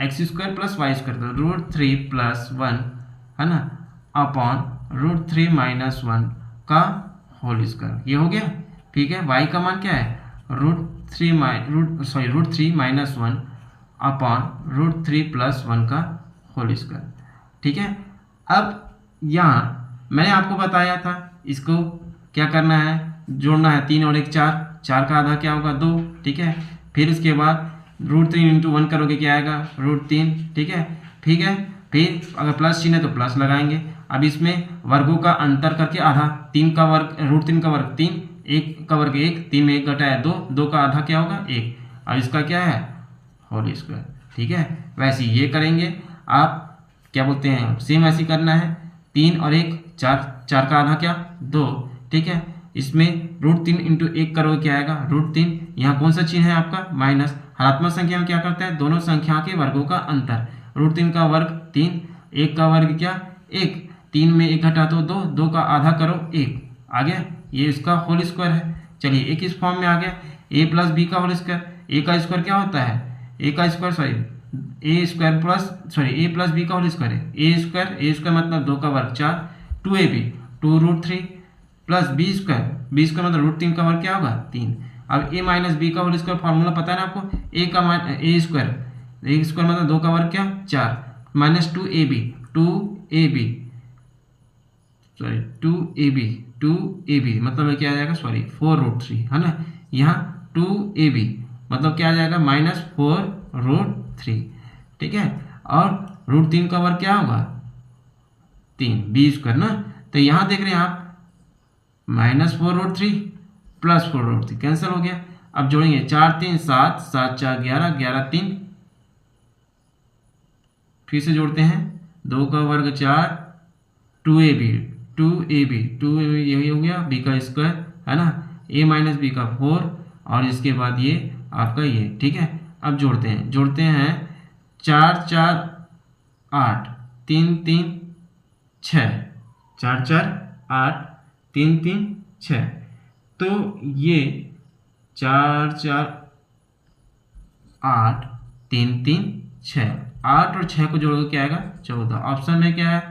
x² प्लस y² तो √3 + 1 है ना अपॉन √3 - 1 का होल स्क्वायर, ये हो गया, ठीक है। y का मान क्या है √3 - 1 अपॉन √3 + 1 का होल स्क्वायर, ठीक है। अब यहाँ मैंने आपको बताया था इसको क्या करना है, जोड़ना है, 3 और 1 4, 4 का आधा क्या होगा 2, ठीक है। फिर उसके बाद √3 × 1 करोगे क्या आएगा √3, ठीक है, ठीक है। फिर अगर प्लस चिन्ह है तो प्लस लगाएंगे। अब इसमें वर्गों का अंतर करके आधा, 3 का वर्ग √3 का वर्ग 3, 1 का वर्ग 1, 3 में 1 घटाया 2, 2 का आधा क्या होगा 1, अब इसका क्या है होल स्क्वायर, ठीक है। वैसे ये करेंगे आप, क्या बोलते हैं, सेम ऐसे करना है, 3 और 1 4, 4 का आधा क्या 2, ठीक है। इसमें √3 × 1 करोगे क्या आएगा √3, यहाँ कौन सा चिन्ह है आपका माइनस, हरात्मक संख्या में क्या करता है दोनों संख्या के वर्गों का अंतर, √3 का वर्ग 3, 1 का वर्ग क्या 1, 3 में 1 घटा तो 2, 2 का आधा करो 1, आ गया, ये इसका होल स्क्वायर है। चलिए एक इस फॉर्म में आ गया, a + b का होल स्क्वायर, a का स्क्वायर क्या होता है a का स्क्वायर सॉरी a + b का होल स्क्वायर है a स्क्वायर मतलब 2 का वर्ग 4, 2ab 2 √3 प्लस b स्क्वायर मतलब √3 का वर्ग क्या होगा 3। अब a - b का होल स्क्वायर फार्मूला पता है ना आपको, a स्क्वायर मतलब 2 का वर्ग क्या 4 माइनस 2ab मतलब क्या आ जाएगा 4 √3 है ना, यहाँ 2ab मतलब क्या आ जाएगा -4 √3, ठीक है। और √3 का वर्ग क्या होगा 3, b स्क्वायर ना, तो यहाँ देख रहे हैं आप -4 √3 + 4 √3 कैंसिल हो गया। अब जोड़ेंगे 4 3 7, 7 4 11, 11 3, फिर से जोड़ते हैं 2 का वर्ग 4, 2ab यही हो गया, b का स्क्वायर है ना, a - b का 4 और इसके बाद ये आपका ये, ठीक है। अब जोड़ते हैं 4 4 8 3 3 6, 4 4 8 3 3 6, तो ये 4 4 8 3 3 6, 8 और 6 को जोड़ोगे क्या आएगा 14। ऑप्शन में क्या है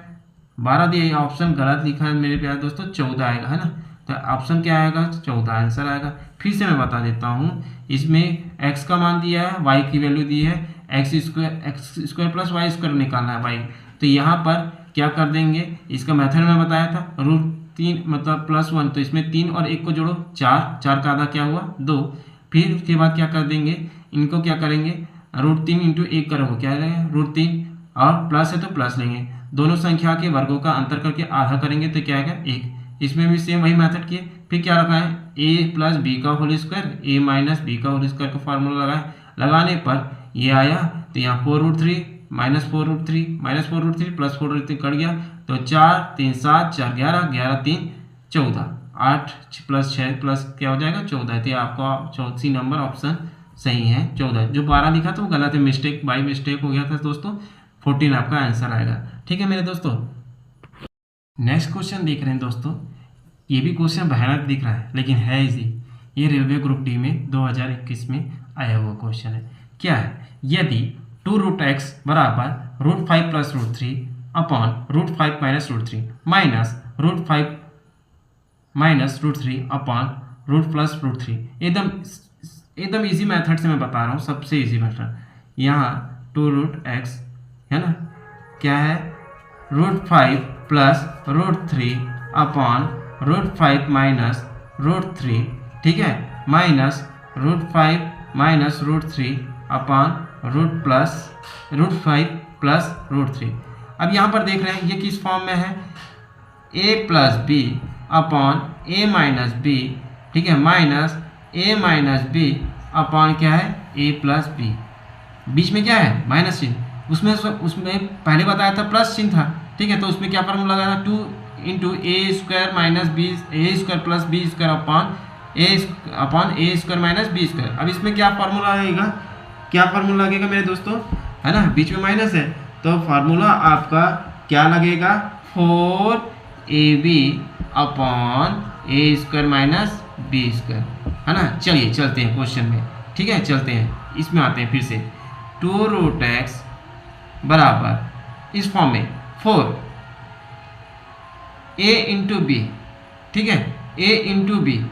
12 दिया, ऑप्शन गलत लिखा है मेरे प्यारे दोस्तों, 14 आएगा है ना, तो ऑप्शन क्या आएगा 14 आंसर आएगा। फिर से मैं बता देता हूँ, इसमें x का मान दिया है, y की वैल्यू दी है, x² प्लस y² निकालना है y, तो यहाँ पर क्या कर देंगे, इसका मेथड में बताया था √3 मतलब +1, तो इसमें 3 और 1 को जोड़ो 4, 4 का आधा क्या हुआ 2, फिर उसके बाद क्या कर देंगे, इनको क्या करेंगे √3 × 1 करोगे क्या आएगा √3 और प्लस है तो प्लस लेंगे, दोनों संख्या के वर्गों का अंतर करके आधा करेंगे तो क्या आएगा 1। इसमें भी सेम वही मेथड किए, फिर क्या रखा है a + b का होल स्क्वायर, a - b का होल स्क्वायर का फार्मूला लगाने पर ये आया, तो यहाँ 4 √3 -4 √3 -4 √3 + 4 √3 कट गया, तो 4 3 7 4 11 11 3 14, 8 प्लस 6 प्लस क्या हो जाएगा 14। तो आपका 14 नंबर ऑप्शन सही है 14। जो 12 लिखा था वो गलत है, मिस्टेक बाई मिस्टेक हो गया था दोस्तों। 14 आपका आंसर आएगा। ठीक है मेरे दोस्तों, नेक्स्ट क्वेश्चन देख रहे हैं दोस्तों। ये भी क्वेश्चन भयानक दिख रहा है लेकिन है इजी। ये रेलवे ग्रुप डी में 2021 में आया हुआ क्वेश्चन है। क्या है, यदि 2√x बराबर √5 plus √3 upon √5 minus √3 minus √5 minus √3 upon root plus √3। एकदम इजी मेथड से मैं बता रहा हूँ, सबसे इजी मेथड। यहाँ 2√x है ना, क्या है √5 प्लस √3 अपॉन √5 माइनस √3, ठीक है, माइनस √5 माइनस √3 अपॉन √5 प्लस √3। अब यहाँ पर देख रहे हैं ये किस फॉर्म में है, a plus B upon a minus B, ठीक है, minus a minus B upon क्या है a प्लस बी। बीच में क्या है माइनस चिन्ह, उसमें पहले बताया था प्लस चिन्ह था, ठीक है। तो उसमें क्या फॉर्मूला लगाया था 2 into A square minus B A square plus B square upon A square minus B square. अब इसमें क्या फार्मूला लगेगा, क्या फार्मूला लगेगा मेरे दोस्तों, है ना, बीच में माइनस है तो फार्मूला आपका क्या लगेगा 4ab upon A square minus B square, है ना। चलिए चलते हैं क्वेश्चन में, ठीक है, चलते हैं इसमें आते हैं फिर से। 2√x बराबर इस फॉर्म में 4a इंटू बी, ठीक है, a इंटू बी।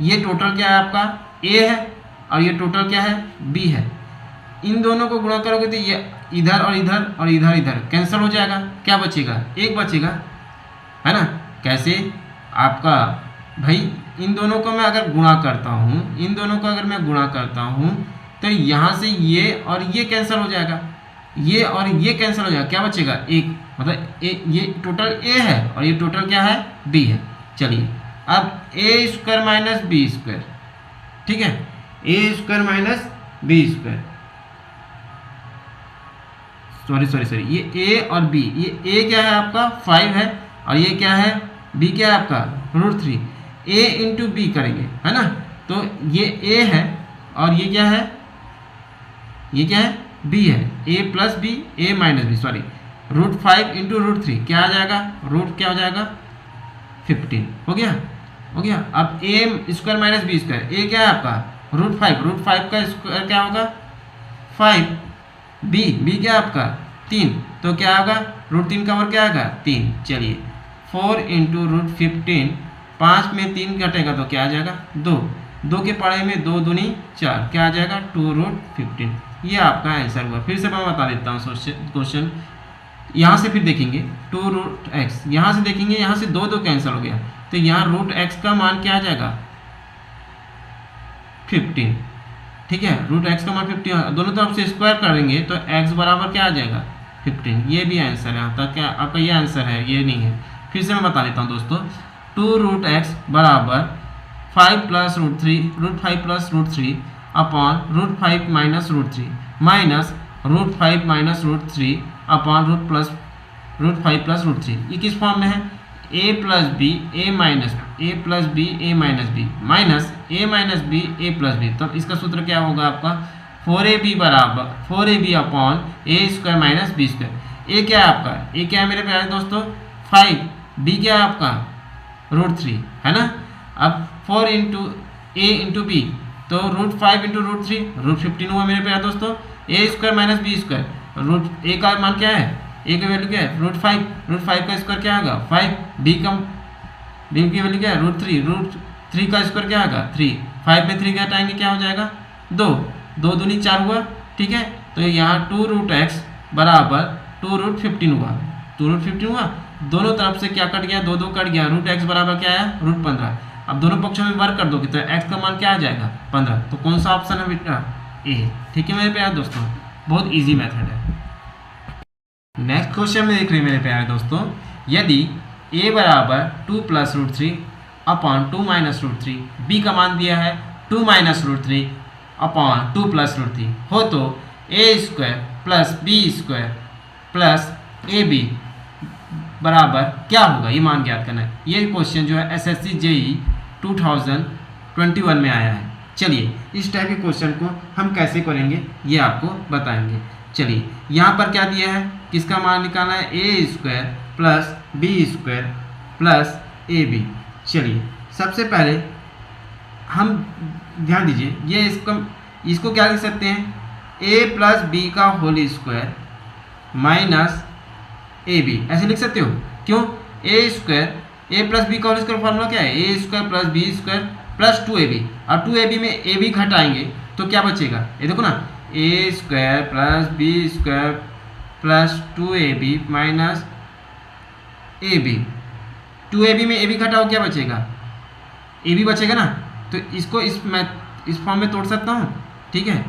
ये टोटल क्या है आपका a है और ये टोटल क्या है b है। इन दोनों को गुणा करोगे तो ये इधर और इधर और इधर इधर कैंसिल हो जाएगा, क्या बचेगा एक बचेगा, है ना। कैसे आपका भाई, इन दोनों को मैं अगर गुणा करता हूँ, इन दोनों को अगर मैं गुणा करता हूँ तो यहाँ से ये और ये कैंसिल हो जाएगा, ये और ये कैंसिल हो जाएगा, क्या बचेगा एक, मतलब ये टोटल a है और ये टोटल क्या है b है। चलिए अब a square minus B square, ठीक है, a square minus B square, sorry ये a और b, ये a क्या है आपका 5 है और ये क्या है b क्या है आपका √3। a इंटू बी करेंगे, है ना, तो ये a है और ये क्या है b है, a plus B a minus B, sorry √5 into √3 क्या आ जाएगा, रूट क्या हो जाएगा 15 हो गया। अब a square minus B square, a क्या है आपका √5 का स्क्वायर क्या होगा 5, b क्या है आपका 3, तो क्या होगा √3 का और क्या आएगा 3। चलिए 4 इंटू √15, 5 में 3 घटेगा तो क्या आ जाएगा 2 के पढ़ाई में 2 दूनी 4, क्या आ जाएगा 2√15। ये आपका आंसर हुआ। फिर से मैं बता देता हूँ क्वेश्चन, यहाँ से फिर देखेंगे 2√x, यहाँ से देखेंगे, यहाँ से 2 कैंसिल हो गया तो यहाँ √x का मान क्या आ जाएगा 15, ठीक है, √x का मान 15, दोनों तरफ से स्क्वायर करेंगे तो x बराबर क्या आ जाएगा 15। ये भी आंसर है आपका, क्या आपका ये आंसर है, ये नहीं है। फिर से मैं बता देता हूँ दोस्तों, 2√x बराबर 5 plus √5 plus √3 upon √5 minus √3 minus √5 minus √3 upon √5 plus √3। ये किस फॉर्म में है, a plus B a minus B minus a minus B a plus B. तब इसका सूत्र क्या होगा आपका 4ab बराबर 4ab upon a square minus B square. a क्या है आपका, a क्या है मेरे प्यारे दोस्तों 5, b क्या है आपका √3, है ना। अब 4 इंटू a इंटू बी तो √5 इंटू √3 √15 हुआ मेरे प्यारे दोस्तों। a square minus B square, a का मान क्या है, a की वैल्यू क्या है √5 का स्क्वायर क्या होगा 5, b की वैल्यू क्या है √3 का स्क्वायर क्या होगा 3, 5 में 3 घटाएंगे क्या हो जाएगा 2 दूनी 4 हुआ, ठीक है। तो यहाँ 2√x बराबर 2√15 हुआ, 2√15 हुआ, दोनों तरफ से क्या कट गया 2 कट गया, √x बराबर क्या है √15। अब दोनों पक्षों में वर्क कर दोगे तो x का मान क्या आ जाएगा 15। तो कौन सा ऑप्शन है बेटा ए, ठीक है मेरे प्यारे दोस्तों, बहुत इजी मेथड है। नेक्स्ट क्वेश्चन में देख रहे हैं मेरे प्यारे दोस्तों, यदि a बराबर 2 प्लस √3 अपॉन 2 माइनस √3, b का मान दिया है 2 माइनस √3 अपॉन 2 प्लस √3 हो तो a square plus b square plus ab बराबर क्या होगा, ये मान ज्ञात करना है। ये क्वेश्चन जो है एसएससी जेई 2021 में आया है। चलिए इस टाइप के क्वेश्चन को हम कैसे करेंगे ये आपको बताएंगे। चलिए यहाँ पर क्या दिया है, किसका मान निकालना है, A square plus B square plus A B. चलिए सबसे पहले हम ध्यान दीजिए, ये इसको क्या लिख सकते हैं, ए प्लस बी का whole square minus A B, ऐसे लिख सकते हो। क्यों, A square, A plus B का होल स्क्वायर फॉर्मूला क्या है, A square plus B square plus 2ab, और 2ab में ए बी घटाएंगे तो क्या बचेगा, ये देखो ना, A square plus B square plus 2ab minus A B. 2ab में ए बी घटाओ क्या बचेगा, ए बी बचेगा ना। तो इसको इस फॉर्म में तोड़ सकता हूँ, ठीक है।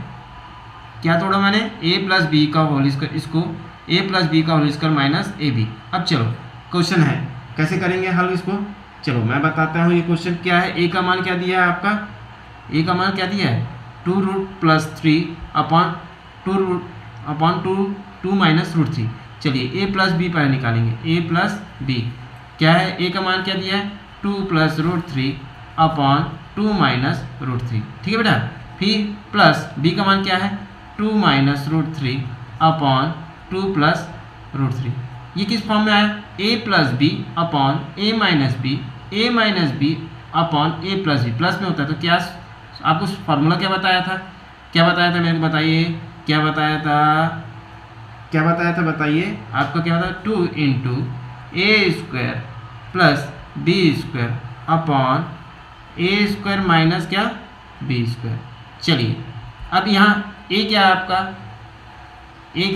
क्या तोड़ा मैंने, ए प्लस बी का होल स्क्वायर, इसको ए प्लस बी का whole square minus A B. अब चलो क्वेश्चन है, कैसे करेंगे हल इसको, चलो मैं बताता हूँ। ये क्वेश्चन क्या है, ए का मान क्या दिया है आपका, ए का मान क्या दिया है 2√+3 अपॉन 2 माइनस √3। चलिए ए प्लस बी पहले निकालेंगे, ए प्लस बी क्या है, ए का मान क्या दिया है 2 + √3 अपॉन 2 माइनस √3, ठीक है बेटा। फिर प्लस बी का मान क्या है 2 माइनस √3 अपॉन 2 + √3। ये किस फॉर्म में आया, ए plus B upon A minus B upon A plus B, plus में होता है तो क्या आपको फार्मूला क्या बताया था, मेरे को बताइए, क्या बताया था बताइए, आपका क्या बताया 2 × A square plus B square upon A square minus क्या बी स्क्वायर। चलिए अब यहाँ ए क्या है आपका, ए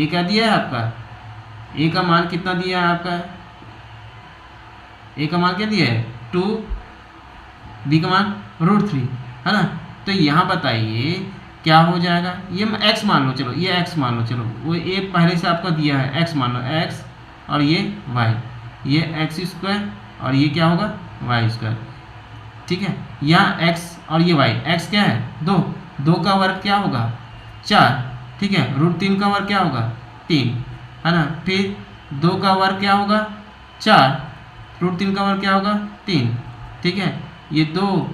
क्या दिया है आपका, ए का मान कितना दिया है आपका, ए का मान क्या दिया है 2, बी का मान √3 है ना। तो यहाँ बताइए क्या हो जाएगा, ये x मान लो, चलो ये x मान लो, चलो वो ए पहले से आपका दिया है, x मान लो, x और ये y, ये x स्क्वायर और ये क्या होगा y स्क्वायर, ठीक है। यहाँ x और ये y, x क्या है 2 का वर्ग क्या होगा 4, ठीक है। √3 का वर्ग क्या होगा 3 है ना। फिर 2 का वर्ग क्या होगा 4, √3 का वर्ग क्या होगा 3, ठीक है। ये 2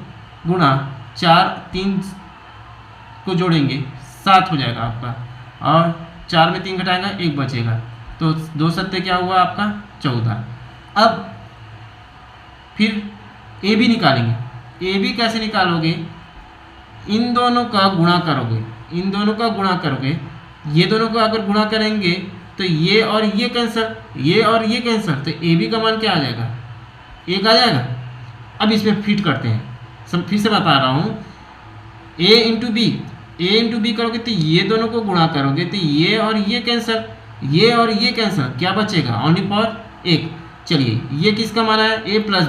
गुणा 4, 3 को जोड़ेंगे 7 हो जाएगा आपका, और 4 में 3 घटाएगा 1 बचेगा, तो 2 सत्ते क्या हुआ आपका 14। अब फिर ए बी निकालेंगे, ए बी कैसे निकालोगे, इन दोनों का गुणा करोगे, ये दोनों को अगर गुणा करेंगे तो ये और ये कैंसर, तो ए बी का मान क्या आ जाएगा 1 आ जाएगा। अब इसमें फिट करते हैं, सब फिर से बता रहा हूँ, ए इंटू बी करोगे तो ये दोनों को गुणा करोगे तो ये और ये कैंसर, क्या बचेगा ओनली फॉर 1। चलिए ये किसका मान आया, ए प्लस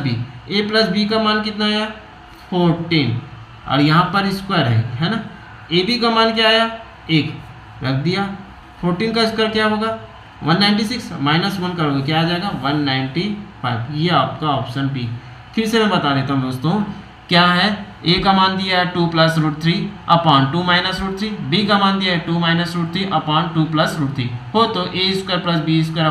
बी का मान कितना आया 14, और यहाँ पर स्क्वायर है ना। ए बी का मान क्या आया 1, रख दिया, 14 का स्क्वायर क्या होगा 196, -1 करोगे क्या आ जाएगा 195, ये आपका ऑप्शन बी। फिर से मैं बता देता हूँ दोस्तों, क्या है, ए का मान दिया है 2 + √3 अपॉन 2 माइनस √3, बी का मान दिया है 2 माइनस √3 अपॉन 2 + √3, हो तो A square plus B square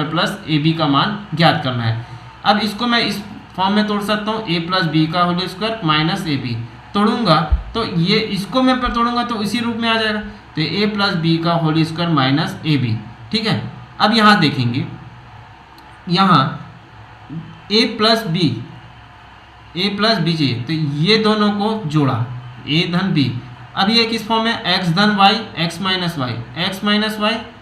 plus A B का मान ज्ञात करना है। अब इसको मैं इस फॉर्म में तोड़ सकता हूँ, ए प्लस बी का whole square minus A B, तोड़ूंगा तो ये इसको मैं तोड़ूंगा तो इसी रूप में आ जाएगा, तो ए प्लस बी का whole square minus A B, ठीक है। अब यहाँ देखेंगे, यहाँ ए प्लस बी चाहिए, तो ये दोनों को जोड़ा, ए धन बी। अब ये किस फॉर्म में, एक्स धन Y X minus Y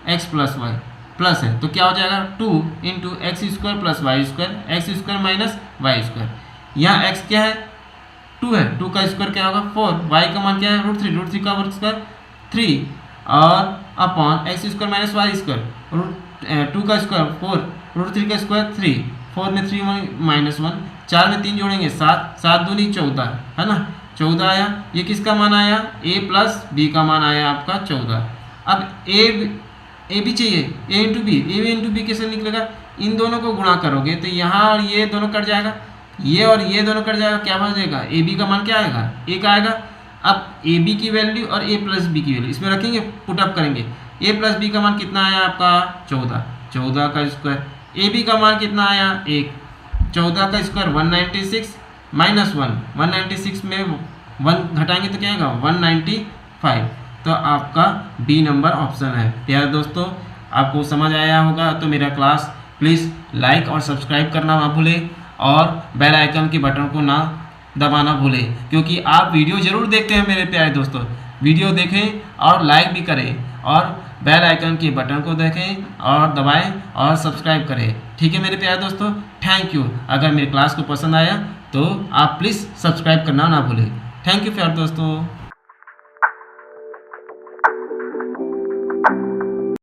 X plus Y plus है, तो क्या हो जाएगा 2 × x² plus y² x² minus y²। यहाँ x क्या है 2 है, 2 का स्क्वायर क्या होगा 4, y का मान क्या है √3 का वर्ग स्क्वायर 3, और अपॉन x² माइनस y², 2 का स्क्वायर 4, √3 का स्क्वायर 3, 4 में 3 -1, 4 में 3 जोड़ेंगे 7 दूनी 14 है ना, 14 आया। ये किसका मान आया, a प्लस बी का मान आया आपका 14। अब ए बी चाहिए, ए इंटू बी कैसे निकलेगा, इन दोनों को गुणा करोगे तो यहाँ और ये दोनों कट जाएगा, ये और ये दोनों कट जाएगा, क्या बन जाएगा ए बी का मान क्या आएगा 1 आएगा। अब ए बी की वैल्यू और ए प्लस बी की वैल्यू इसमें रखेंगे, पुटअप करेंगे, ए प्लस बी का मान कितना आया आपका 14, 14 का स्क्वायर। ए बी का मान कितना आया 1, 14 का स्क्वायर 196 माइनस 1, 196 में 1 घटाएंगे तो क्या आएगा 195। तो आपका डी नंबर ऑप्शन है। प्यारे दोस्तों आपको समझ आया होगा तो मेरा क्लास प्लीज़ लाइक और सब्सक्राइब करना ना भूलें और बेल आइकन के बटन को ना दबाना भूलें, क्योंकि आप वीडियो ज़रूर देखते हैं मेरे प्यारे दोस्तों। वीडियो देखें और लाइक भी करें और बेल आइकन के बटन को देखें और दबाएं और सब्सक्राइब करें। ठीक है मेरे प्यारे दोस्तों, थैंक यू। अगर मेरी क्लास को पसंद आया तो आप प्लीज़ सब्सक्राइब करना ना भूलें। थैंक यू प्यारे दोस्तों।